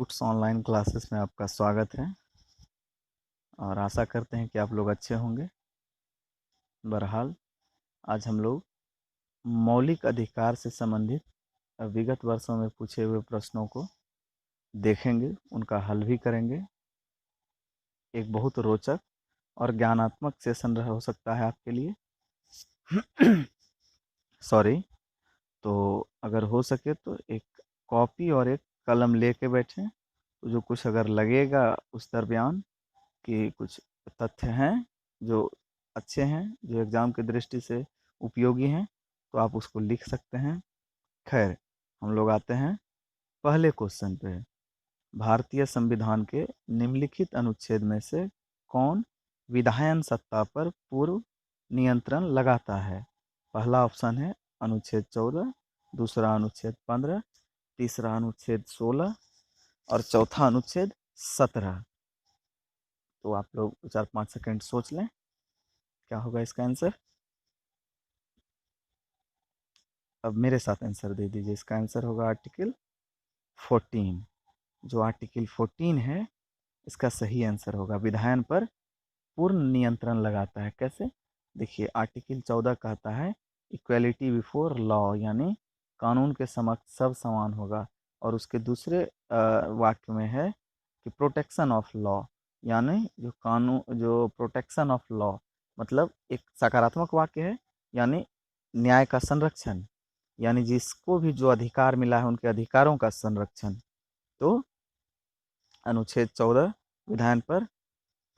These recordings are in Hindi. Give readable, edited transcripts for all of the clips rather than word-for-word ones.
टूट्स ऑनलाइन क्लासेस में आपका स्वागत है और आशा करते हैं कि आप लोग अच्छे होंगे। बहरहाल आज हम लोग मौलिक अधिकार से संबंधित विगत वर्षों में पूछे हुए प्रश्नों को देखेंगे, उनका हल भी करेंगे। एक बहुत रोचक और ज्ञानात्मक सेशन हो सकता है आपके लिए। सॉरी। तो अगर हो सके तो एक कॉपी और एक कलम लेके बैठें, तो जो कुछ अगर लगेगा उस दरमियान कि कुछ तथ्य हैं जो अच्छे हैं, जो एग्ज़ाम की दृष्टि से उपयोगी हैं, तो आप उसको लिख सकते हैं। खैर, हम लोग आते हैं पहले क्वेश्चन पे। भारतीय संविधान के निम्नलिखित अनुच्छेद में से कौन विधायन सत्ता पर पूर्व नियंत्रण लगाता है? पहला ऑप्शन है अनुच्छेद 14, दूसरा अनुच्छेद 15, तीसरा अनुच्छेद 16 और चौथा अनुच्छेद 17। तो आप लोग 4-5 सेकंड सोच लें, क्या होगा इसका आंसर। अब मेरे साथ आंसर दे दीजिए। इसका आंसर होगा आर्टिकल 14। जो आर्टिकल 14 है, इसका सही आंसर होगा विधायन पर पूर्ण नियंत्रण लगाता है। कैसे? देखिए, आर्टिकल 14 कहता है इक्वलिटी बिफोर लॉ, यानी कानून के समक्ष सब समान होगा। और उसके दूसरे वाक्य में है कि प्रोटेक्शन ऑफ लॉ, यानी जो कानून, जो प्रोटेक्शन ऑफ लॉ मतलब एक सकारात्मक वाक्य है, यानी न्याय का संरक्षण, यानी जिसको भी जो अधिकार मिला है उनके अधिकारों का संरक्षण। तो अनुच्छेद 14 विधायन पर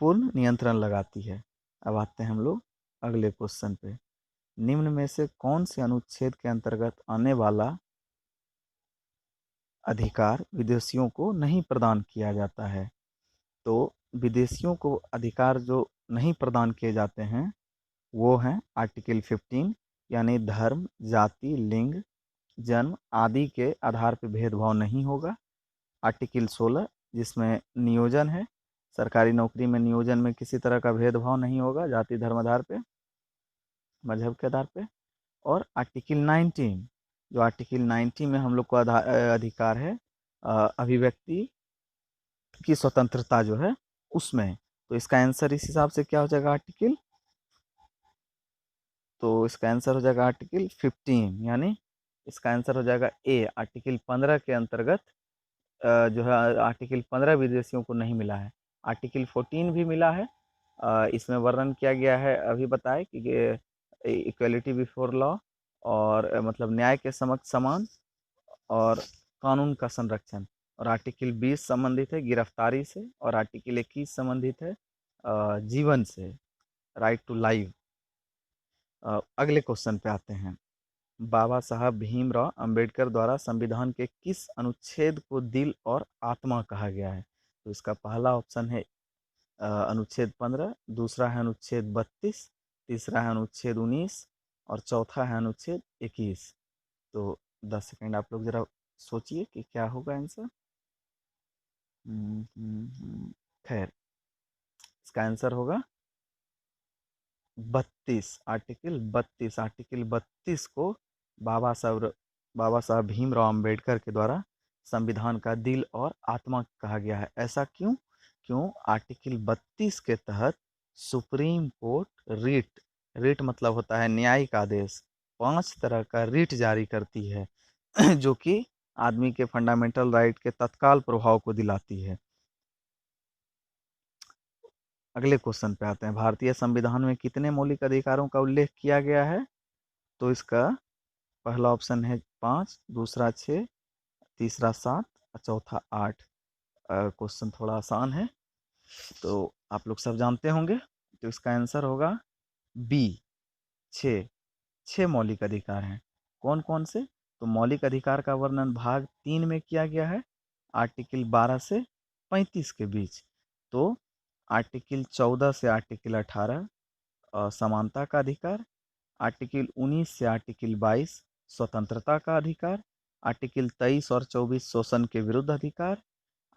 पूर्ण नियंत्रण लगाती है। अब आते हैं हम लोग अगले क्वेश्चन पे। निम्न में से कौन से अनुच्छेद के अंतर्गत आने वाला अधिकार विदेशियों को नहीं प्रदान किया जाता है? तो विदेशियों को अधिकार जो नहीं प्रदान किए जाते हैं वो हैं आर्टिकल 15, यानी धर्म, जाति, लिंग, जन्म आदि के आधार पर भेदभाव नहीं होगा। आर्टिकल 16, जिसमें नियोजन है, सरकारी नौकरी में नियोजन में किसी तरह का भेदभाव नहीं होगा जाति धर्म आधार पे, मजहब के आधार पे। और आर्टिकल 19, जो आर्टिकल 19 में हम लोग को अधिकार है अभिव्यक्ति की स्वतंत्रता जो है उसमें। तो इसका आंसर इस हिसाब से क्या हो जाएगा आर्टिकल, तो इसका आंसर हो जाएगा आर्टिकल 15, यानी इसका आंसर हो जाएगा ए। आर्टिकल 15 के अंतर्गत जो है आर्टिकल 15 विदेशियों को नहीं मिला है। आर्टिकल 14 भी मिला है। इसमें वर्णन किया गया है, अभी बताए कि इक्वलिटी बिफोर लॉ और मतलब न्याय के समक्ष समान और कानून का संरक्षण। और आर्टिकल 20 संबंधित है गिरफ्तारी से और आर्टिकल 21 संबंधित है जीवन से, राइट टू लाइफ। अगले क्वेश्चन पे आते हैं। बाबा साहब भीमराव अंबेडकर द्वारा संविधान के किस अनुच्छेद को दिल और आत्मा कहा गया है? तो इसका पहला ऑप्शन है अनुच्छेद 15, दूसरा है अनुच्छेद 32, तीसरा है अनुच्छेद 19 और चौथा है अनुच्छेद 21। तो 10 सेकंड आप लोग जरा सोचिए कि क्या होगा आंसर। खैर, इसका आंसर होगा 32, आर्टिकल 32। आर्टिकल 32 को बाबा साहब भीमराव अंबेडकर के द्वारा संविधान का दिल और आत्मा कहा गया है। ऐसा क्यों? आर्टिकल 32 के तहत सुप्रीम कोर्ट रिट, रिट मतलब होता है न्यायिक आदेश, 5 तरह का रिट जारी करती है जो कि आदमी के फंडामेंटल राइट के तत्काल प्रभाव को दिलाती है। अगले क्वेश्चन पे आते हैं। भारतीय संविधान में कितने मौलिक अधिकारों का उल्लेख किया गया है? तो इसका पहला ऑप्शन है 5, दूसरा 6, तीसरा 7 और चौथा 8। क्वेश्चन थोड़ा आसान है, तो आप लोग सब जानते होंगे। तो इसका आंसर होगा बी, 6। 6 मौलिक अधिकार हैं। कौन कौन से? तो मौलिक अधिकार का वर्णन भाग 3 में किया गया है, आर्टिकल 12 से 35 के बीच। तो आर्टिकल 14 से आर्टिकल 18 समानता का अधिकार, आर्टिकल 19 से आर्टिकल 22 स्वतंत्रता का अधिकार, आर्टिकल 23 और 24 शोषण के विरुद्ध अधिकार,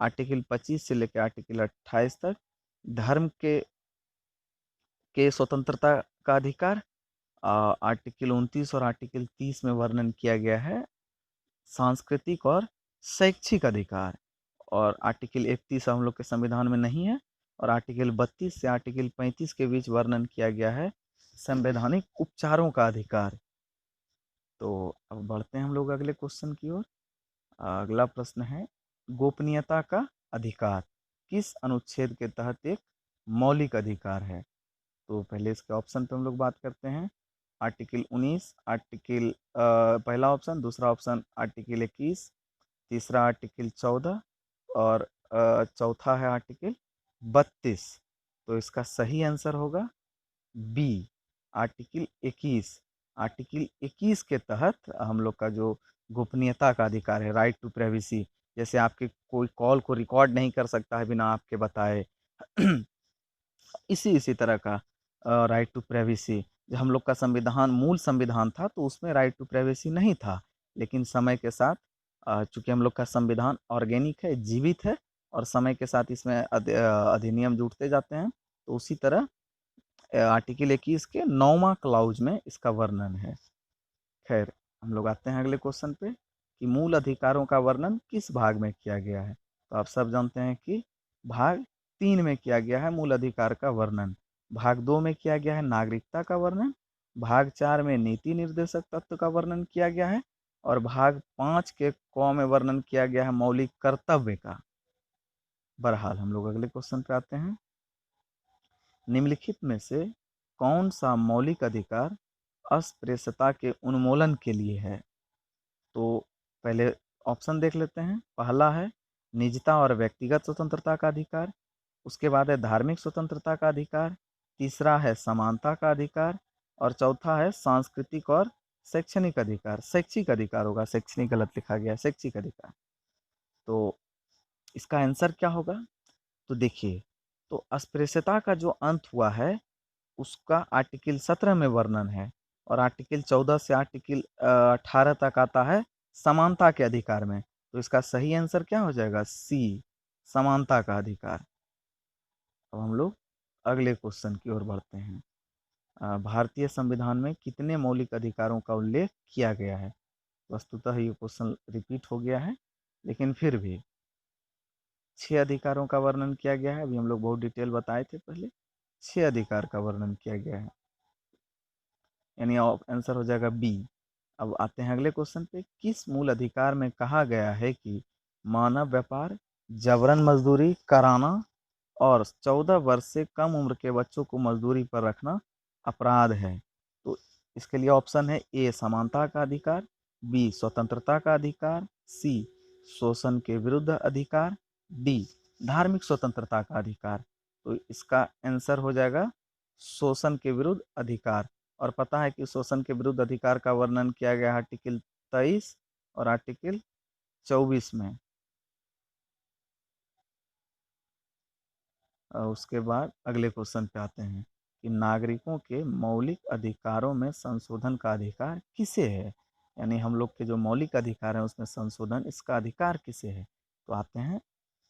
आर्टिकल 25 से लेकर आर्टिकल 28 तक धर्म के स्वतंत्रता का अधिकार, आर्टिकल 29 और आर्टिकल 30 में वर्णन किया गया है सांस्कृतिक और शैक्षिक अधिकार, और आर्टिकल 31 हम लोग के संविधान में नहीं है, और आर्टिकल 32 से आर्टिकल 35 के बीच वर्णन किया गया है संवैधानिक उपचारों का अधिकार। तो अब बढ़ते हैं हम लोग अगले क्वेश्चन की ओर। अगला प्रश्न है, गोपनीयता का अधिकार किस अनुच्छेद के तहत एक मौलिक अधिकार है? तो पहले इसके ऑप्शन पे हम लोग बात करते हैं। आर्टिकल 19, आर्टिकल पहला ऑप्शन, दूसरा ऑप्शन आर्टिकल 21, तीसरा आर्टिकल 14 और चौथा है आर्टिकल 32। तो इसका सही आंसर होगा बी, आर्टिकल 21। आर्टिकल 21 के तहत हम लोग का जो गोपनीयता का अधिकार है, राइट टू प्राइवेसी, जैसे आपके कोई कॉल को रिकॉर्ड नहीं कर सकता है बिना आपके बताए इसी तरह का राइट टू प्राइवेसी। जो हम लोग का संविधान मूल संविधान था तो उसमें राइट टू प्राइवेसी नहीं था, लेकिन समय के साथ चूंकि हम लोग का संविधान ऑर्गेनिक है, जीवित है, और समय के साथ इसमें अधिनियम जुड़ते जाते हैं, तो उसी तरह आर्टिकल 21 के 9वां क्लाउज में इसका वर्णन है। खैर, हम लोग आते हैं अगले क्वेश्चन पे कि मूल अधिकारों का वर्णन किस भाग में किया गया है? तो आप सब जानते हैं कि भाग 3 में किया गया है मूल अधिकार का वर्णन। भाग 2 में किया गया है नागरिकता का वर्णन, भाग 4 में नीति निर्देशक तत्व का वर्णन किया गया है, और भाग 5 के क में वर्णन किया गया है मौलिक कर्तव्य का। बहरहाल हम लोग अगले क्वेश्चन पे आते हैं। निम्नलिखित में से कौन सा मौलिक अधिकार अस्पृश्यता के उन्मूलन के लिए है? तो पहले ऑप्शन देख लेते हैं। पहला है निजता और व्यक्तिगत स्वतंत्रता का अधिकार, उसके बाद है धार्मिक स्वतंत्रता का अधिकार, तीसरा है समानता का अधिकार, और चौथा है सांस्कृतिक और शैक्षणिक अधिकार। शैक्षिक अधिकार होगा, शैक्षणिक गलत लिखा गया है, शैक्षिक अधिकार। तो इसका आंसर क्या होगा? तो देखिए, तो अस्पृश्यता का जो अंत हुआ है उसका आर्टिकल 17 में वर्णन है, और आर्टिकल 14 से आर्टिकल 18 तक आता है समानता के अधिकार में। तो इसका सही आंसर क्या हो जाएगा? सी, समानता का अधिकार। अब हम लोग अगले क्वेश्चन की ओर बढ़ते हैं। भारतीय संविधान में कितने मौलिक अधिकारों का उल्लेख किया गया है? वस्तुतः ये क्वेश्चन रिपीट हो गया है, लेकिन फिर भी 6 अधिकारों का वर्णन किया गया है। अभी हम लोग बहुत डिटेल बताए थे पहले, 6 अधिकार का वर्णन किया गया है, यानी आंसर हो जाएगा बी। अब आते हैं अगले क्वेश्चन पे। किस मूल अधिकार में कहा गया है कि मानव व्यापार, जबरन मजदूरी कराना और 14 वर्ष से कम उम्र के बच्चों को मजदूरी पर रखना अपराध है? तो इसके लिए ऑप्शन है ए समानता का अधिकार, बी स्वतंत्रता का अधिकार, सी शोषण के विरुद्ध अधिकार, डी धार्मिक स्वतंत्रता का अधिकार। तो इसका आंसर हो जाएगा शोषण के विरुद्ध अधिकार। और पता है कि शोषण के विरुद्ध अधिकार का वर्णन किया गया आर्टिकल 23 और आर्टिकल 24 में। उसके बाद अगले क्वेश्चन पे आते हैं कि नागरिकों के मौलिक अधिकारों में संशोधन का अधिकार किसे है? यानी हम लोग के जो मौलिक अधिकार हैं उसमें संशोधन, इसका अधिकार किसे है? तो आते हैं।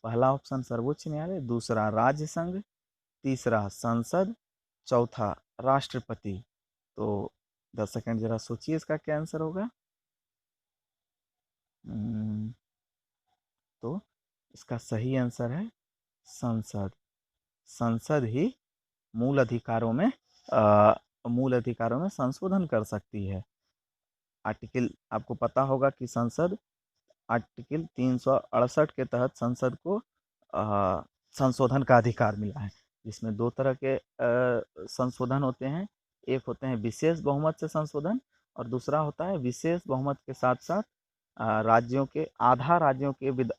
पहला ऑप्शन सर्वोच्च न्यायालय, दूसरा राज्य संघ, तीसरा संसद, चौथा राष्ट्रपति। तो 10 सेकंड जरा सोचिए इसका क्या आंसर होगा। तो इसका सही आंसर है संसद। संसद ही मूल अधिकारों में संशोधन कर सकती है। आर्टिकल आपको पता होगा कि संसद आर्टिकल 368 के तहत संसद को संशोधन का अधिकार मिला है, जिसमें दो तरह के संशोधन होते हैं। एक होते हैं विशेष बहुमत से संशोधन, और दूसरा होता है विशेष बहुमत के साथ साथ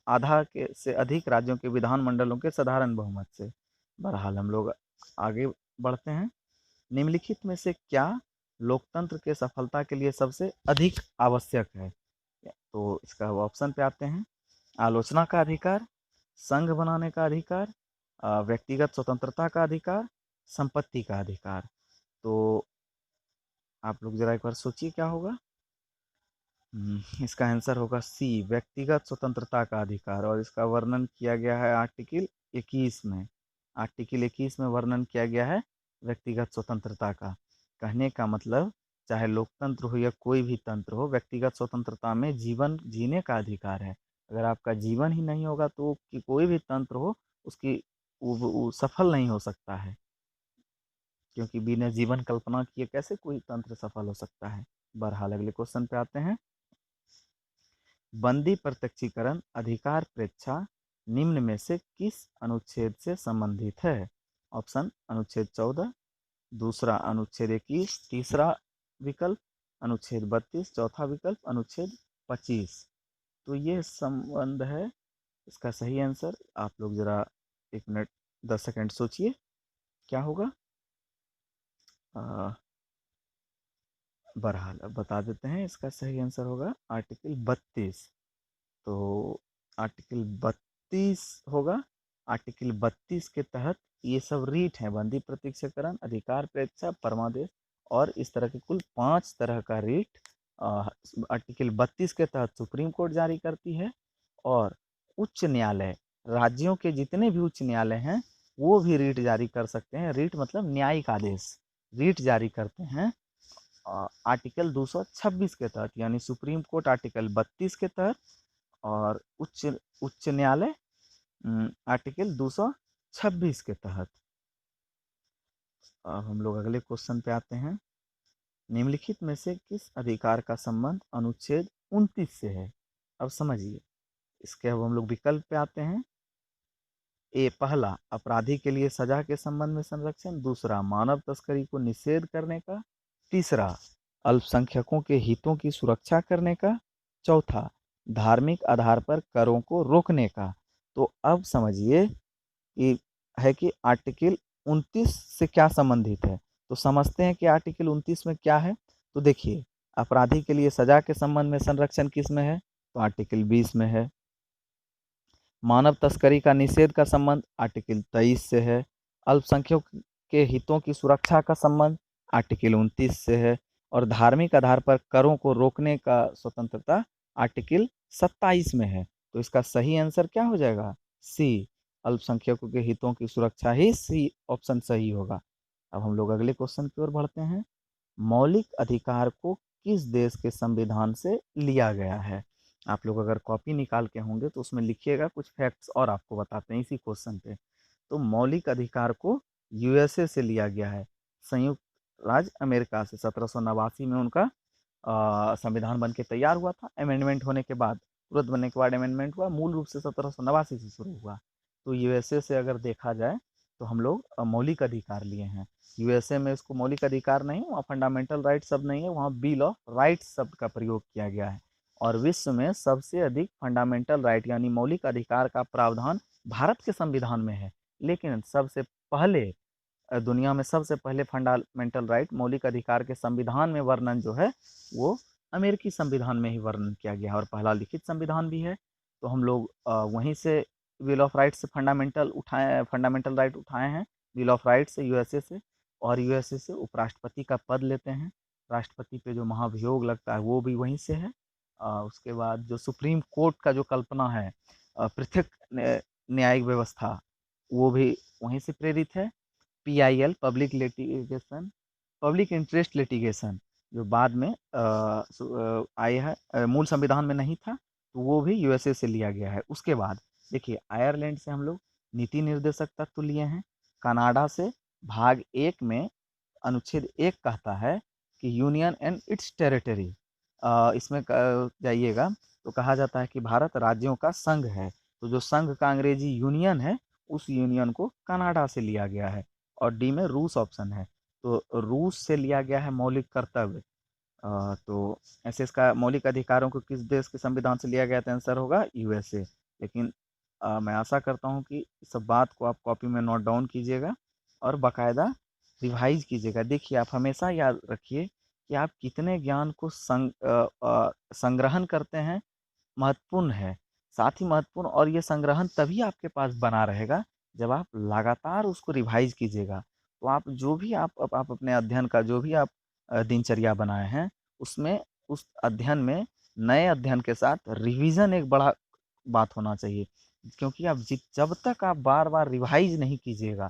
आधा के से अधिक राज्यों के विधानमंडलों के साधारण बहुमत से। बहरहाल हम लोग आगे बढ़ते हैं। निम्नलिखित में से क्या लोकतंत्र के सफलता के लिए सबसे अधिक आवश्यक है? तो इसका ऑप्शन पे आते हैं। आलोचना का अधिकार, संघ बनाने का अधिकार, व्यक्तिगत स्वतंत्रता का अधिकार, संपत्ति का अधिकार। तो आप लोग जरा एक बार सोचिए क्या होगा। इसका आंसर होगा सी, व्यक्तिगत स्वतंत्रता का अधिकार, और इसका वर्णन किया गया है आर्टिकल 21 में। आर्टिकल 21 में वर्णन किया गया है व्यक्तिगत स्वतंत्रता का। कहने का मतलब, चाहे लोकतंत्र हो या कोई भी तंत्र हो, व्यक्तिगत स्वतंत्रता में जीवन जीने का अधिकार है। अगर आपका जीवन ही नहीं होगा तो कि कोई भी तंत्र हो उसकी वो सफल नहीं हो सकता है, क्योंकि बिना जीवन कल्पना किए कैसे कोई तंत्र सफल हो सकता है। बहरहाल अगले क्वेश्चन पे आते हैं। बंदी प्रत्यक्षीकरण अधिकार प्रेक्षा निम्न में से किस अनुच्छेद से संबंधित है? ऑप्शन अनुच्छेद 14, दूसरा अनुच्छेद 21, तीसरा विकल्प अनुच्छेद 32, चौथा विकल्प अनुच्छेद 25। तो ये संबंध है। इसका सही आंसर आप लोग जरा 1 मिनट 10 सेकंड सोचिए क्या होगा। बहरहाल अब बता देते हैं, इसका सही आंसर होगा आर्टिकल 32। तो आर्टिकल 32 होगा। आर्टिकल 32 के तहत ये सब रीट हैं, बंदी प्रत्यक्षीकरण, अधिकार प्रेक्षा, परमादेश और इस तरह के कुल 5 तरह का रीट आर्टिकल 32 के तहत सुप्रीम कोर्ट जारी करती है। और उच्च न्यायालय, राज्यों के जितने भी उच्च न्यायालय हैं वो भी रीट जारी कर सकते हैं। रीट मतलब न्यायिक आदेश, रीट जारी करते हैं आर्टिकल 226 के तहत, यानी सुप्रीम कोर्ट आर्टिकल 32 के तहत और उच्च उच्च न्यायालय आर्टिकल 226 के तहत। अब हम लोग अगले क्वेश्चन पे आते हैं। निम्नलिखित में से किस अधिकार का संबंध अनुच्छेद 29 से है? अब समझिए, इसके अब हम लोग विकल्प पे आते हैं। ए पहला, अपराधी के लिए सजा के संबंध में संरक्षण। दूसरा, मानव तस्करी को निषेध करने का। तीसरा, अल्पसंख्यकों के हितों की सुरक्षा करने का। चौथा, धार्मिक आधार पर करों को रोकने का। तो अब समझिए कि है कि आर्टिकल 29 से क्या संबंधित है। तो समझते हैं कि आर्टिकल 29 में क्या है। तो देखिए, अपराधी के लिए सजा के संबंध में संरक्षण किस में है? तो आर्टिकल 20 में है। मानव तस्करी का निषेध का संबंध आर्टिकल 23 से है। अल्पसंख्यकों के हितों की सुरक्षा का संबंध आर्टिकल 29 से है। और धार्मिक आधार पर करों को रोकने का स्वतंत्रता आर्टिकल 27 में है। तो इसका सही आंसर क्या हो जाएगा? सी, अल्पसंख्यकों के हितों की सुरक्षा ही सी ऑप्शन सही होगा। अब हम लोग अगले क्वेश्चन की ओर बढ़ते हैं। मौलिक अधिकार को किस देश के संविधान से लिया गया है? आप लोग अगर कॉपी निकाल के होंगे तो उसमें लिखिएगा, कुछ फैक्ट्स और आपको बताते हैं इसी क्वेश्चन पे। तो मौलिक अधिकार को यूएसए से लिया गया है, संयुक्त राज्य अमेरिका से। 1789 में उनका संविधान बन के तैयार हुआ था। अमेंडमेंट होने के बाद, तुरंत बनने के बाद अमेंडमेंट हुआ। मूल रूप से 1789 से शुरू हुआ। तो यूएसए से अगर देखा जाए तो हम लोग मौलिक अधिकार लिए हैं। यूएसए में इसको मौलिक अधिकार नहीं, वहाँ फंडामेंटल राइट शब्द नहीं है, वहाँ बिल ऑफ राइट्स शब्द का प्रयोग किया गया है। और विश्व में सबसे अधिक फंडामेंटल राइट यानी मौलिक अधिकार का प्रावधान भारत के संविधान में है। लेकिन सबसे पहले दुनिया में सबसे पहले फंडामेंटल राइट मौलिक अधिकार के संविधान में वर्णन जो है वो अमेरिकी संविधान में ही वर्णन किया गया है, और पहला लिखित संविधान भी है। तो हम लोग वहीं से बिल ऑफ राइट से फंडामेंटल राइट उठाए हैं, बिल ऑफ राइट से यूएसए से। और यूएसए से उपराष्ट्रपति का पद लेते हैं, राष्ट्रपति पे जो महाभियोग लगता है वो भी वहीं से है। उसके बाद जो सुप्रीम कोर्ट का जो कल्पना है पृथक न्यायिक व्यवस्था, वो भी वहीं से प्रेरित है। पीआईएल पब्लिक इंटरेस्ट लिटिगेशन जो बाद में आए है, मूल संविधान में नहीं था, तो वो भी यूएसए से लिया गया है। उसके बाद देखिए, आयरलैंड से हम लोग नीति निर्देशक तत्व लिए हैं। कनाडा से भाग 1 में अनुच्छेद 1 कहता है कि यूनियन एंड इट्स टेरिटरी, इसमें जाइएगा तो कहा जाता है कि भारत राज्यों का संघ है। तो जो संघ का अंग्रेजी यूनियन है, उस यूनियन को कनाडा से लिया गया है। और डी में रूस ऑप्शन है, तो रूस से लिया गया है मौलिक कर्तव्य। तो ऐसे इसका मौलिक अधिकारों को किस देश के संविधान से लिया गया था? आंसर होगा यूएसए। लेकिन मैं आशा करता हूँ कि इस सब बात को आप कॉपी में नोट डाउन कीजिएगा और बाकायदा रिवाइज कीजिएगा। देखिए, आप हमेशा याद रखिए कि आप कितने ज्ञान को संग्रहण करते हैं महत्वपूर्ण है, साथ ही महत्वपूर्ण, और ये संग्रहण तभी आपके पास बना रहेगा जब आप लगातार उसको रिवाइज कीजिएगा। तो आप जो भी आप अपने अध्ययन का जो भी आप दिनचर्या बनाए हैं, उसमें उस अध्ययन में नए अध्ययन के साथ रिवीजन एक बड़ा बात होना चाहिए। क्योंकि आप जब तक आप बार बार रिवाइज नहीं कीजिएगा,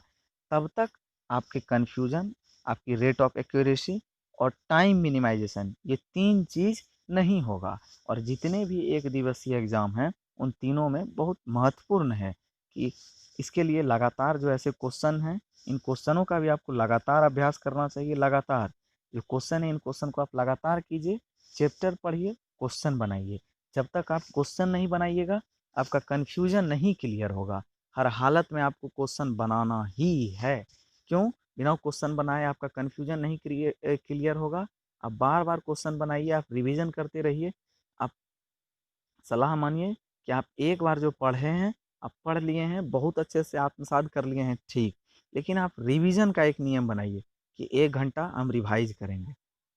तब तक आपके कन्फ्यूजन, आपकी रेट ऑफ एक्यूरेसी और टाइम मिनिमाइजेशन, ये 3 चीज़ नहीं होगा। और जितने भी एक दिवसीय एग्ज़ाम हैं उन तीनों में बहुत महत्वपूर्ण है कि इसके लिए लगातार जो ऐसे क्वेश्चन हैं, इन क्वेश्चनों का भी आपको लगातार अभ्यास करना चाहिए। लगातार जो क्वेश्चन है, इन क्वेश्चन को आप लगातार कीजिए, चैप्टर पढ़िए, क्वेश्चन बनाइए। जब तक आप क्वेश्चन नहीं बनाइएगा, आपका कन्फ्यूजन नहीं क्लियर होगा। हर हालत में आपको क्वेश्चन बनाना ही है। क्यों? बिना क्वेश्चन बनाए आपका कन्फ्यूजन नहीं क्लियर होगा। आप बार बार क्वेश्चन बनाइए, आप रिवीजन करते रहिए। आप सलाह मानिए कि आप एक बार जो पढ़े हैं, आप पढ़ लिए हैं, बहुत अच्छे से आत्मसात कर लिए हैं, ठीक, लेकिन आप रिवीजन का एक नियम बनाइए कि 1 घंटा हम रिवाइज करेंगे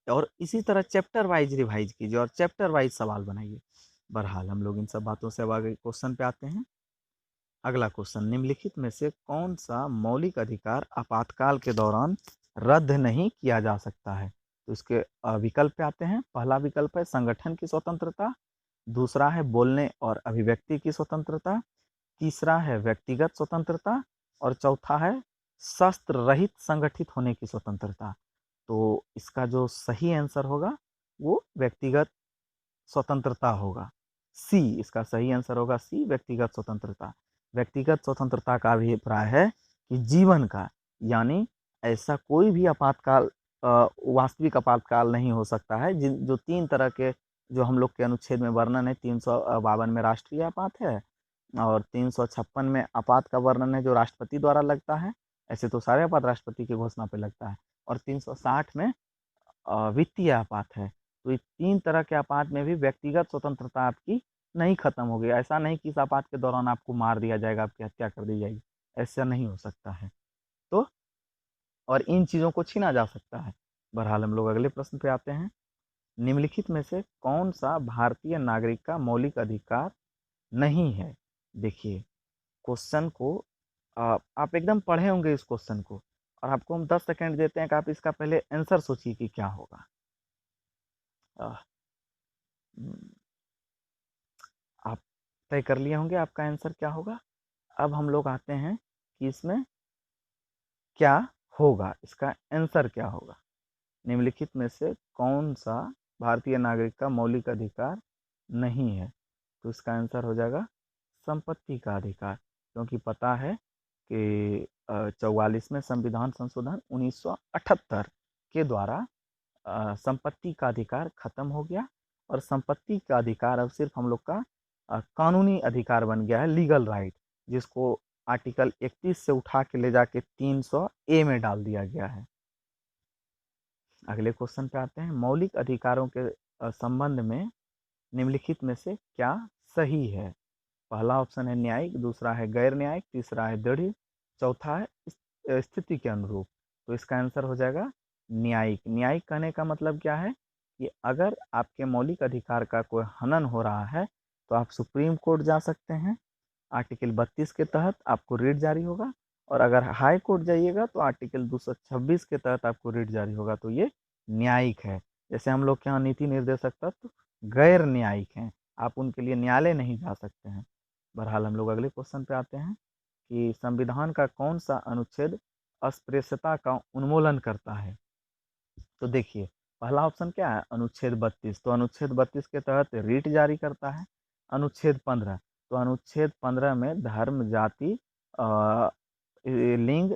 और इसी तरह चैप्टर वाइज रिवाइज कीजिए और चैप्टर वाइज सवाल बनाइए। बहरहाल हम लोग इन सब बातों से अब आगे क्वेश्चन पे आते हैं। अगला क्वेश्चन, निम्नलिखित में से कौन सा मौलिक अधिकार आपातकाल के दौरान रद्द नहीं किया जा सकता है? तो इसके विकल्प पे आते हैं। पहला विकल्प है संगठन की स्वतंत्रता, दूसरा है बोलने और अभिव्यक्ति की स्वतंत्रता, तीसरा है व्यक्तिगत स्वतंत्रता और चौथा है शस्त्र रहित संगठित होने की स्वतंत्रता। तो इसका जो सही आंसर होगा वो व्यक्तिगत स्वतंत्रता होगा। सी इसका सही आंसर होगा, सी व्यक्तिगत स्वतंत्रता। व्यक्तिगत स्वतंत्रता का अभिप्राय है कि जीवन का, यानी ऐसा कोई भी आपातकाल वास्तविक आपातकाल नहीं हो सकता है जिन जो 3 तरह के जो हम लोग के अनुच्छेद में वर्णन है। 352 में राष्ट्रीय आपात है और 356 में आपात का वर्णन है जो राष्ट्रपति द्वारा लगता है। ऐसे तो सारे आपात राष्ट्रपति की घोषणा पे लगता है। और 360 में वित्तीय आपात है। तो ये 3 तरह के आपात में भी व्यक्तिगत स्वतंत्रता आपकी नहीं खत्म हो गई। ऐसा नहीं कि इस आपात के दौरान आपको मार दिया जाएगा, आपकी हत्या कर दी जाएगी, ऐसा नहीं हो सकता है। तो और इन चीज़ों को छीना जा सकता है। बहरहाल हम लोग अगले प्रश्न पे आते हैं। निम्नलिखित में से कौन सा भारतीय नागरिक का मौलिक अधिकार नहीं है? देखिए, क्वेश्चन को आप एकदम पढ़े होंगे इस क्वेश्चन को, और आपको हम 10 सेकंड देते हैं कि आप इसका पहले आंसर सोचिए कि क्या होगा। आप तय कर लिए होंगे आपका आंसर क्या होगा। अब हम लोग आते हैं कि इसमें क्या होगा, इसका आंसर क्या होगा। निम्नलिखित में से कौन सा भारतीय नागरिक का मौलिक अधिकार नहीं है? तो इसका आंसर हो जाएगा संपत्ति का अधिकार, क्योंकि पता है कि 44वें संविधान संशोधन 1978 के द्वारा संपत्ति का अधिकार खत्म हो गया और संपत्ति का अधिकार अब सिर्फ हम लोग का कानूनी अधिकार बन गया है, लीगल राइट, जिसको आर्टिकल 31 से उठा के ले जाके 300 ए में डाल दिया गया है। अगले क्वेश्चन पे आते हैं। मौलिक अधिकारों के संबंध में निम्नलिखित में से क्या सही है? पहला ऑप्शन है न्यायिक, दूसरा है गैर न्यायिक, तीसरा है दृढ़, चौथा है स्थिति के अनुरूप। तो इसका आंसर हो जाएगा न्यायिक। न्यायिक कहने का मतलब क्या है कि अगर आपके मौलिक अधिकार का कोई हनन हो रहा है तो आप सुप्रीम कोर्ट जा सकते हैं, आर्टिकल 32 के तहत आपको रिट जारी होगा। और अगर हाई कोर्ट जाइएगा तो आर्टिकल 226 के तहत आपको रिट जारी होगा। तो ये न्यायिक है। जैसे हम लोग के यहाँ नीति निर्देशक तत्व गैर न्यायिक हैं, आप उनके लिए न्यायालय नहीं जा सकते हैं। बहरहाल हम लोग अगले क्वेश्चन पे आते हैं कि संविधान का कौन सा अनुच्छेद अस्पृश्यता का उन्मूलन करता है? तो देखिए, पहला ऑप्शन क्या है, अनुच्छेद 32। तो अनुच्छेद 32 के तहत रिट जारी करता है। अनुच्छेद 15, तो अनुच्छेद 15 में धर्म, जाति, लिंग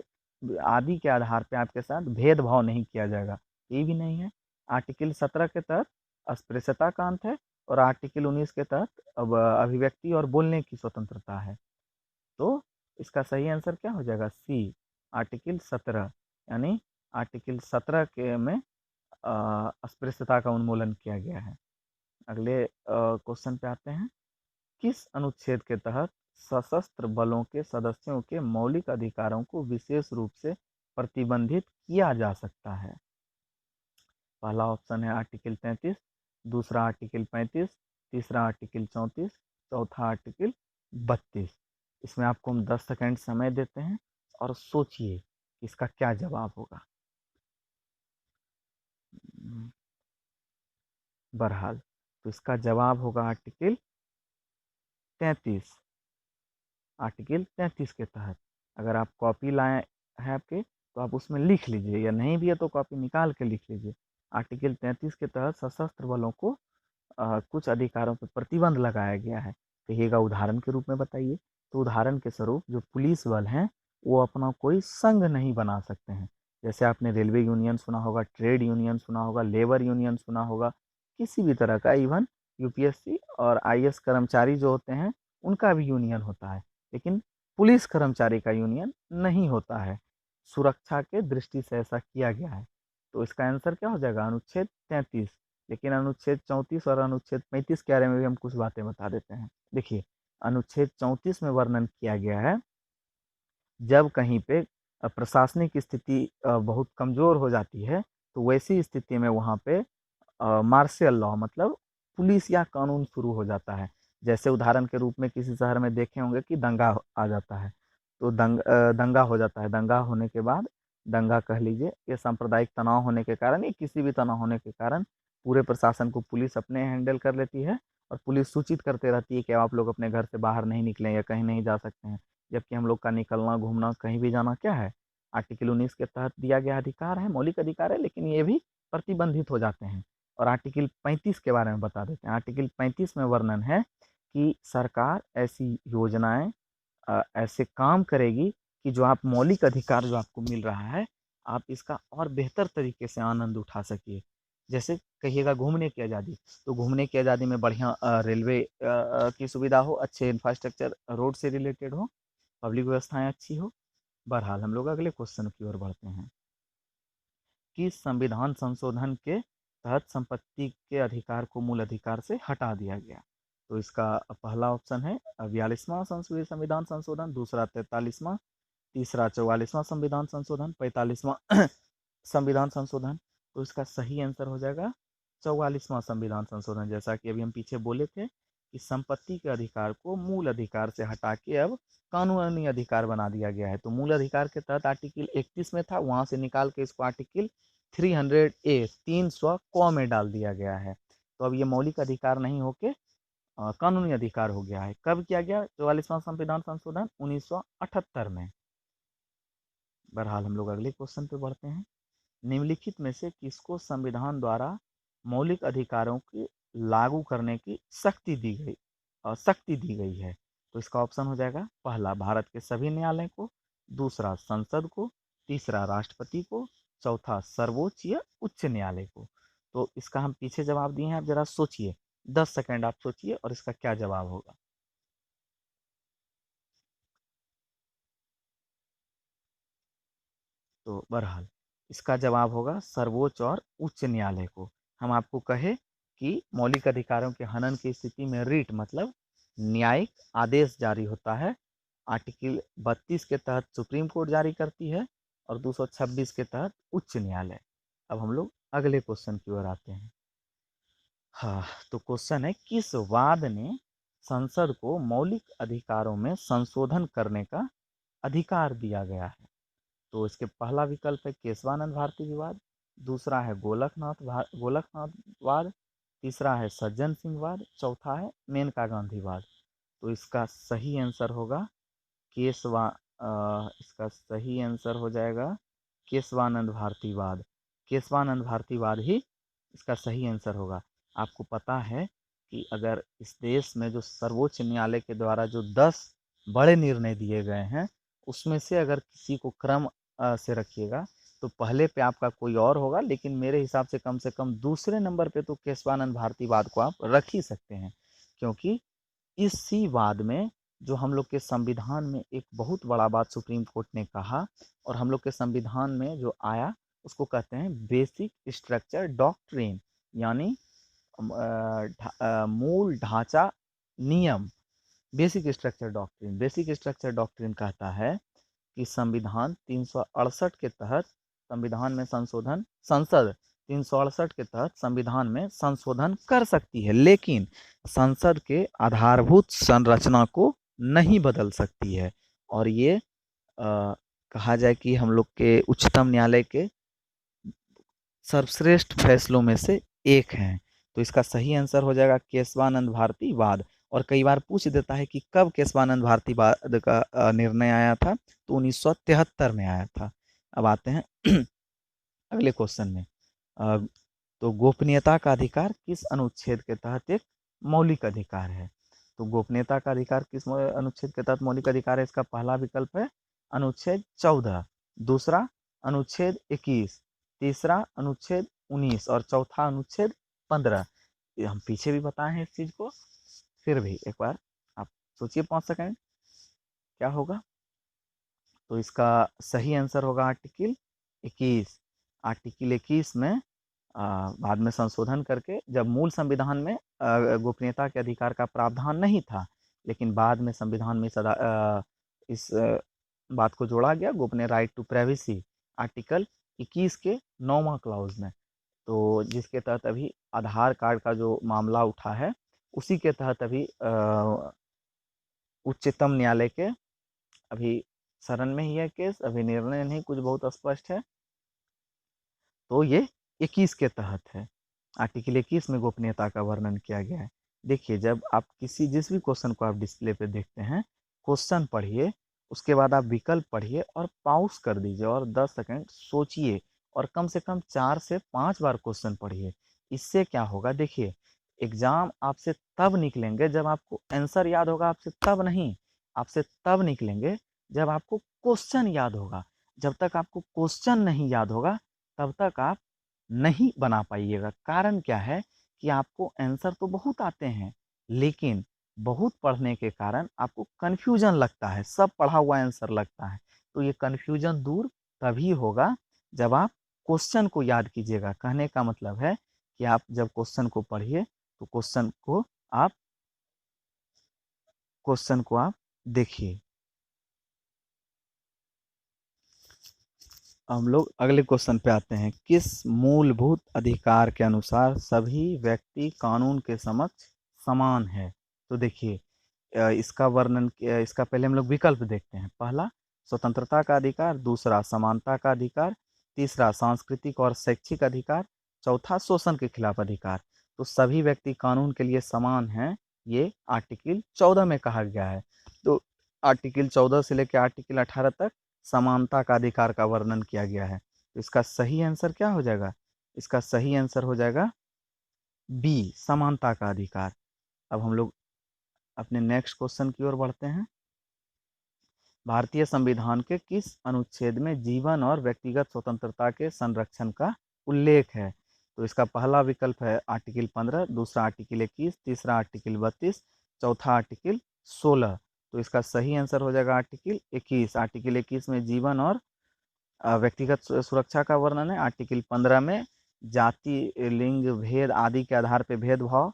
आदि के आधार पे आपके साथ भेदभाव नहीं किया जाएगा, ये भी नहीं है। आर्टिकल 17 के तहत अस्पृश्यता का अंत है और आर्टिकल 19 के तहत अब अभिव्यक्ति और बोलने की स्वतंत्रता है। तो इसका सही आंसर क्या हो जाएगा? सी, आर्टिकल 17, यानी आर्टिकल 17 के में अस्पृश्यता का उन्मूलन किया गया है। अगले क्वेश्चन पे आते हैं। किस अनुच्छेद के तहत सशस्त्र बलों के सदस्यों के मौलिक अधिकारों को विशेष रूप से प्रतिबंधित किया जा सकता है? पहला ऑप्शन है आर्टिकल 33, दूसरा आर्टिकल 35, तीसरा आर्टिकल 34, चौथा आर्टिकल 32। इसमें आपको हम 10 सेकंड समय देते हैं और सोचिए इसका क्या जवाब होगा। बहरहाल तो इसका जवाब होगा आर्टिकल 33। आर्टिकल 33 के तहत अगर आप कॉपी लाए हैं आपके तो आप उसमें लिख लीजिए, या नहीं भी है तो कॉपी निकाल के लिख लीजिए। आर्टिकल 33 के तहत सशस्त्र बलों को कुछ अधिकारों पर प्रतिबंध लगाया गया है। कहिएगा उदाहरण के रूप में बताइए। तो उदाहरण के स्वरूप जो पुलिस बल हैं वो अपना कोई संघ नहीं बना सकते हैं। जैसे आपने रेलवे यूनियन सुना होगा, ट्रेड यूनियन सुना होगा, लेबर यूनियन सुना होगा, किसी भी तरह का, इवन यूपीएससी और आईएएस कर्मचारी जो होते हैं उनका भी यूनियन होता है, लेकिन पुलिस कर्मचारी का यूनियन नहीं होता है। सुरक्षा के दृष्टि से ऐसा किया गया है। तो इसका आंसर क्या हो जाएगा? अनुच्छेद 33। लेकिन अनुच्छेद 34 और अनुच्छेद 35 के बारे में भी हम कुछ बातें बता देते हैं। देखिए, अनुच्छेद 34 में वर्णन किया गया है, जब कहीं पे प्रशासनिक स्थिति बहुत कमज़ोर हो जाती है, तो वैसी स्थिति में वहाँ पे मार्शल लॉ मतलब पुलिस या कानून शुरू हो जाता है। जैसे उदाहरण के रूप में किसी शहर में देखे होंगे कि दंगा आ जाता है, तो दंगा हो जाता है। दंगा होने के बाद, दंगा कह लीजिए, ये सांप्रदायिक तनाव होने के कारण या किसी भी तनाव होने के कारण पूरे प्रशासन को पुलिस अपने हैंडल कर लेती है, और पुलिस सूचित करते रहती है कि आप लोग अपने घर से बाहर नहीं निकलें या कहीं नहीं जा सकते हैं। जबकि हम लोग का निकलना, घूमना, कहीं भी जाना क्या है? आर्टिकल 19 के तहत दिया गया अधिकार है, मौलिक अधिकार है, लेकिन ये भी प्रतिबंधित हो जाते हैं। और आर्टिकल 35 के बारे में बता देते हैं। आर्टिकल 35 में वर्णन है कि सरकार ऐसी योजनाएं, ऐसे काम करेगी कि जो आप मौलिक अधिकार जो आपको मिल रहा है, आप इसका और बेहतर तरीके से आनंद उठा सकिए। जैसे कहिएगा घूमने की आज़ादी, तो घूमने की आज़ादी में बढ़िया रेलवे की सुविधा हो, अच्छे इंफ्रास्ट्रक्चर रोड से रिलेटेड हो, पब्लिक व्यवस्थाएं अच्छी हो। बहरहाल हम लोग अगले क्वेश्चन की ओर बढ़ते हैं कि संविधान संशोधन के तहत संपत्ति के अधिकार को मूल अधिकार से हटा दिया गया। तो इसका पहला ऑप्शन है 42वां संसदीय संविधान संशोधन, दूसरा 43वां, तीसरा 44वां संविधान संशोधन, 45वां संविधान संशोधन। तो इसका सही आंसर हो जाएगा 44वां संविधान संशोधन। जैसा कि अभी हम पीछे बोले थे कि संपत्ति के अधिकार को मूल अधिकार से हटा के अब कानूनी अधिकार बना दिया गया है। तो मूल अधिकार के तहत आर्टिकल 31 में था, वहां से निकाल के इसको आर्टिकल 300A 300 क में डाल दिया गया है। तो अब ये मौलिक अधिकार नहीं होके कानूनी अधिकार हो गया है। कब किया गया 44वां संविधान संशोधन? 1978 में। बहरहाल हम लोग अगले क्वेश्चन पे बढ़ते हैं। निम्नलिखित में से किसको संविधान द्वारा मौलिक अधिकारों की लागू करने की शक्ति दी गई है? तो इसका ऑप्शन हो जाएगा पहला भारत के सभी न्यायालय को, दूसरा संसद को, तीसरा राष्ट्रपति को, चौथा सर्वोच्च या उच्च न्यायालय को। तो इसका हम पीछे जवाब दिए हैं, आप जरा सोचिए, 10 सेकंड आप सोचिए और इसका क्या जवाब होगा। तो बहरहाल इसका जवाब होगा सर्वोच्च और उच्च न्यायालय को। हम आपको कहे कि मौलिक अधिकारों के हनन की स्थिति में रिट मतलब न्यायिक आदेश जारी होता है। आर्टिकल 32 के तहत सुप्रीम कोर्ट जारी करती है और 226 के तहत उच्च न्यायालय। अब हम लोग अगले क्वेश्चन की ओर आते हैं। हाँ, तो क्वेश्चन है किस वाद ने संसद को मौलिक अधिकारों में संशोधन करने का अधिकार दिया गया है? तो इसके पहला विकल्प है केशवानंद भारती विवाद, दूसरा है गोलकनाथ वाद, तीसरा है सज्जन सिंह वाद, चौथा है मेनका गांधी वाद। तो इसका सही आंसर होगा केशवा इसका सही आंसर हो जाएगा केशवानंद भारती वाद। केशवानंद भारती वाद ही इसका सही आंसर होगा। आपको पता है कि अगर इस देश में जो सर्वोच्च न्यायालय के द्वारा जो 10 बड़े निर्णय दिए गए हैं, उसमें से अगर किसी को क्रम से रखिएगा तो पहले पे आपका कोई और होगा, लेकिन मेरे हिसाब से कम दूसरे नंबर पे तो केशवानंद भारती वाद को आप रख ही सकते हैं। क्योंकि इसी वाद में जो हम लोग के संविधान में एक बहुत बड़ा बात सुप्रीम कोर्ट ने कहा, और हम लोग के संविधान में जो आया उसको कहते हैं बेसिक स्ट्रक्चर डॉक्ट्रिन, यानी मूल ढांचा नियम। बेसिक स्ट्रक्चर डॉक्ट्रिन कहता है कि संविधान 368 के तहत संविधान में संशोधन संसद 368 के तहत संविधान में संशोधन कर सकती है, लेकिन संसद के आधारभूत संरचना को नहीं बदल सकती है। और ये कहा जाए कि हम लोग के उच्चतम न्यायालय के सर्वश्रेष्ठ फैसलों में से एक हैं। तो इसका सही आंसर हो जाएगा केशवानंद भारती वाद। और कई बार पूछ देता है कि कब केशवानंद भारती वाद का निर्णय आया था? तो 1973 में आया था। अब आते हैं अगले क्वेश्चन में। तो गोपनीयता का अधिकार किस अनुच्छेद के तहत एक मौलिक अधिकार है? तो गोपनीयता का अधिकार किस अनुच्छेद के तहत मौलिक अधिकार है? इसका पहला विकल्प है अनुच्छेद 14, दूसरा अनुच्छेद 21, तीसरा अनुच्छेद 19 और चौथा अनुच्छेद 15। हम पीछे भी बताए हैं इस चीज को, फिर भी एक बार आप सोचिए 5 सेकंड क्या होगा। तो इसका सही आंसर होगा आर्टिकल 21। आर्टिकल 21 में बाद में संशोधन करके, जब मूल संविधान में गोपनीयता के अधिकार का प्रावधान नहीं था, लेकिन बाद में संविधान में इस बात को जोड़ा गया, गोपनीय राइट टू प्राइवेसी, आर्टिकल 21 के 9वां क्लॉज में। तो जिसके तहत अभी आधार कार्ड का जो मामला उठा है, उसी के तहत अभी उच्चतम न्यायालय के अभी शरण में ही है केस, अभी निर्णय नहीं कुछ बहुत स्पष्ट है। तो ये 21 के तहत है, आर्टिकल 21 में गोपनीयता का वर्णन किया गया है। देखिए, जब आप जिस भी क्वेश्चन को आप डिस्प्ले पे देखते हैं, क्वेश्चन पढ़िए, उसके बाद आप विकल्प पढ़िए और पॉज कर दीजिए और 10 सेकंड सोचिए और कम से कम 4 से 5 बार क्वेश्चन पढ़िए। इससे क्या होगा, देखिए एग्जाम आपसे तब निकलेंगे जब आपको आंसर याद होगा, आपसे तब नहीं, आपसे तब निकलेंगे जब आपको क्वेश्चन याद होगा। जब तक आपको क्वेश्चन नहीं याद होगा तब तक आप नहीं बना पाइएगा। कारण क्या है कि आपको आंसर तो बहुत आते हैं, लेकिन बहुत पढ़ने के कारण आपको कन्फ्यूजन लगता है, सब पढ़ा हुआ आंसर लगता है। तो ये कन्फ्यूजन दूर तभी होगा जब आप क्वेश्चन को याद कीजिएगा। कहने का मतलब है कि आप जब क्वेश्चन को पढ़िए तो क्वेश्चन को आप देखिए। हम लोग अगले क्वेश्चन पे आते हैं। किस मूलभूत अधिकार के अनुसार सभी व्यक्ति कानून के समक्ष समान है? तो देखिए, इसका वर्णन, इसका पहले हम लोग विकल्प देखते हैं। पहला स्वतंत्रता का अधिकार, दूसरा समानता का अधिकार, तीसरा सांस्कृतिक और शैक्षिक अधिकार, चौथा शोषण के खिलाफ अधिकार। तो सभी व्यक्ति कानून के लिए समान हैं, ये आर्टिकल 14 में कहा गया है। तो आर्टिकल 14 से लेकर आर्टिकल 18 तक समानता का अधिकार का वर्णन किया गया है। तो इसका सही आंसर क्या हो जाएगा? इसका सही आंसर हो जाएगा बी, समानता का अधिकार। अब हम लोग अपने नेक्स्ट क्वेश्चन की ओर बढ़ते हैं। भारतीय संविधान के किस अनुच्छेद में जीवन और व्यक्तिगत स्वतंत्रता के संरक्षण का उल्लेख है? तो इसका पहला विकल्प है आर्टिकल 15, दूसरा आर्टिकल 21, तीसरा आर्टिकल 32, चौथा आर्टिकल 16। तो इसका सही आंसर हो जाएगा आर्टिकल 21। आर्टिकल 21 में जीवन और व्यक्तिगत सुरक्षा का वर्णन है। आर्टिकल 15 में जाति, लिंग, भेद आदि के आधार पर भेदभाव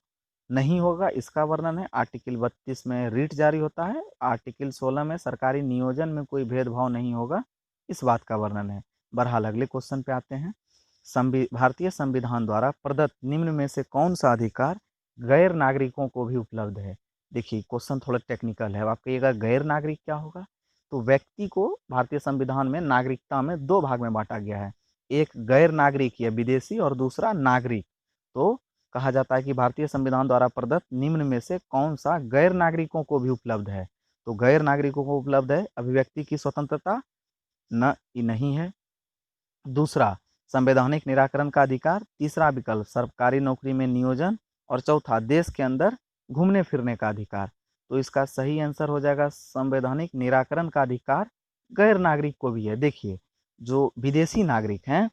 नहीं होगा, इसका वर्णन है। आर्टिकल 32 में रिट जारी होता है। आर्टिकल 16 में सरकारी नियोजन में कोई भेदभाव नहीं होगा, इस बात का वर्णन है। बहरहाल अगले क्वेश्चन पे आते हैं। भारतीय संविधान द्वारा प्रदत्त निम्न में से कौन सा अधिकार गैर नागरिकों को भी उपलब्ध है? देखिए, क्वेश्चन थोड़ा टेक्निकल है। आप कहिएगा गैर नागरिक क्या होगा? तो व्यक्ति को भारतीय संविधान में नागरिकता में 2 भाग में बांटा गया है, एक गैर नागरिक या विदेशी और दूसरा नागरिक। तो कहा जाता है कि भारतीय संविधान द्वारा प्रदत्त निम्न में से कौन सा गैर नागरिकों को भी उपलब्ध है? तो गैर नागरिकों को उपलब्ध है अभिव्यक्ति की स्वतंत्रता, नहीं है। दूसरा संवैधानिक निराकरण का अधिकार, तीसरा विकल्प सरकारी नौकरी में नियोजन और चौथा देश के अंदर घूमने फिरने का अधिकार। तो इसका सही आंसर हो जाएगा संवैधानिक निराकरण का अधिकार गैर नागरिक को भी है। देखिए, जो विदेशी नागरिक हैं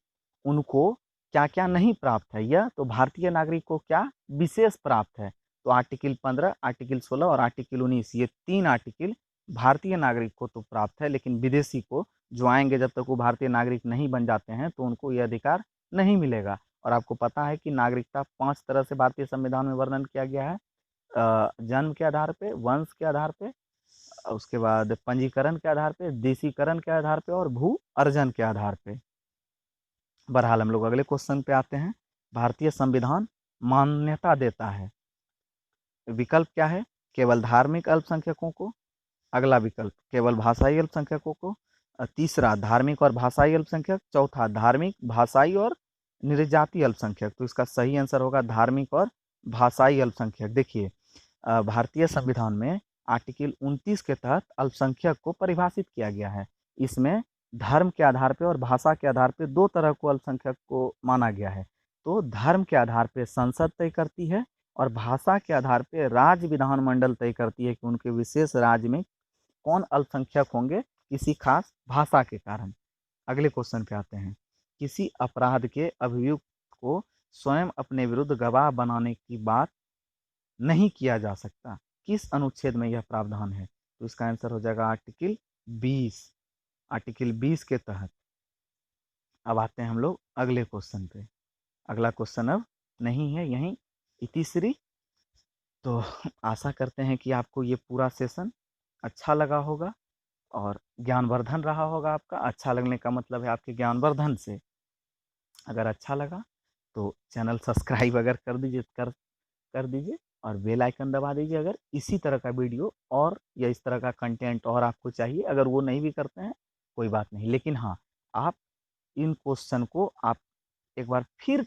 उनको क्या क्या नहीं प्राप्त है, यह तो भारतीय नागरिक को क्या विशेष प्राप्त है? तो आर्टिकल 15, आर्टिकल 16 और आर्टिकल 19, ये 3 आर्टिकल भारतीय नागरिक को तो प्राप्त है, लेकिन विदेशी को जो आएंगे जब तक वो भारतीय नागरिक नहीं बन जाते हैं तो उनको ये अधिकार नहीं मिलेगा। और आपको पता है कि नागरिकता 5 तरह से भारतीय संविधान में वर्णन किया गया है। जन्म के आधार पे, वंश के आधार पे, उसके बाद पंजीकरण के आधार पे, देशीकरण के आधार पे और भू अर्जन के आधार पे। बहरहाल हम लोग अगले क्वेश्चन पे आते हैं। भारतीय संविधान मान्यता देता है, विकल्प क्या है? केवल धार्मिक अल्पसंख्यकों को, अगला विकल्प केवल भाषाई अल्पसंख्यकों को, तीसरा धार्मिक और भाषाई अल्पसंख्यक, चौथा धार्मिक, भाषाई और निर्जातीय अल्पसंख्यक। तो इसका सही आंसर होगा धार्मिक और भाषाई अल्पसंख्यक। देखिए, भारतीय संविधान में आर्टिकल 29 के तहत अल्पसंख्यक को परिभाषित किया गया है। इसमें धर्म के आधार पर और भाषा के आधार पर 2 तरह को अल्पसंख्यक को माना गया है। तो धर्म के आधार पर संसद तय करती है और भाषा के आधार पे राज्य विधानमंडल तय करती है कि उनके विशेष राज्य में कौन अल्पसंख्यक होंगे किसी खास भाषा के कारण। अगले क्वेश्चन पे आते हैं। किसी अपराध के अभियुक्त को स्वयं अपने विरुद्ध गवाह बनाने की बात नहीं किया जा सकता, किस अनुच्छेद में यह प्रावधान है? तो इसका आंसर हो जाएगा आर्टिकल 20। आर्टिकल 20 के तहत। अब आते हैं हम लोग अगले क्वेश्चन पे। अगला क्वेश्चन अब नहीं है, यहीं इतिश्री। तो आशा करते हैं कि आपको ये पूरा सेशन अच्छा लगा होगा और ज्ञानवर्धन रहा होगा आपका। अच्छा लगने का मतलब है आपके ज्ञानवर्धन से। अगर अच्छा लगा तो चैनल सब्सक्राइब अगर कर दीजिए और बेल आइकन दबा दीजिए अगर इसी तरह का वीडियो और या इस तरह का कंटेंट और आपको चाहिए। अगर वो नहीं भी करते हैं कोई बात नहीं, लेकिन हाँ, आप इन क्वेश्चन को आप एक बार फिर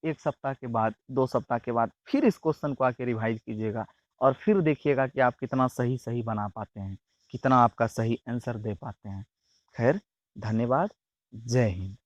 1 सप्ताह के बाद, 2 सप्ताह के बाद फिर इस क्वेश्चन को आके रिवाइज कीजिएगा और फिर देखिएगा कि आप कितना सही बना पाते हैं, कितना आपका सही आंसर दे पाते हैं। खैर, धन्यवाद। जय हिंद।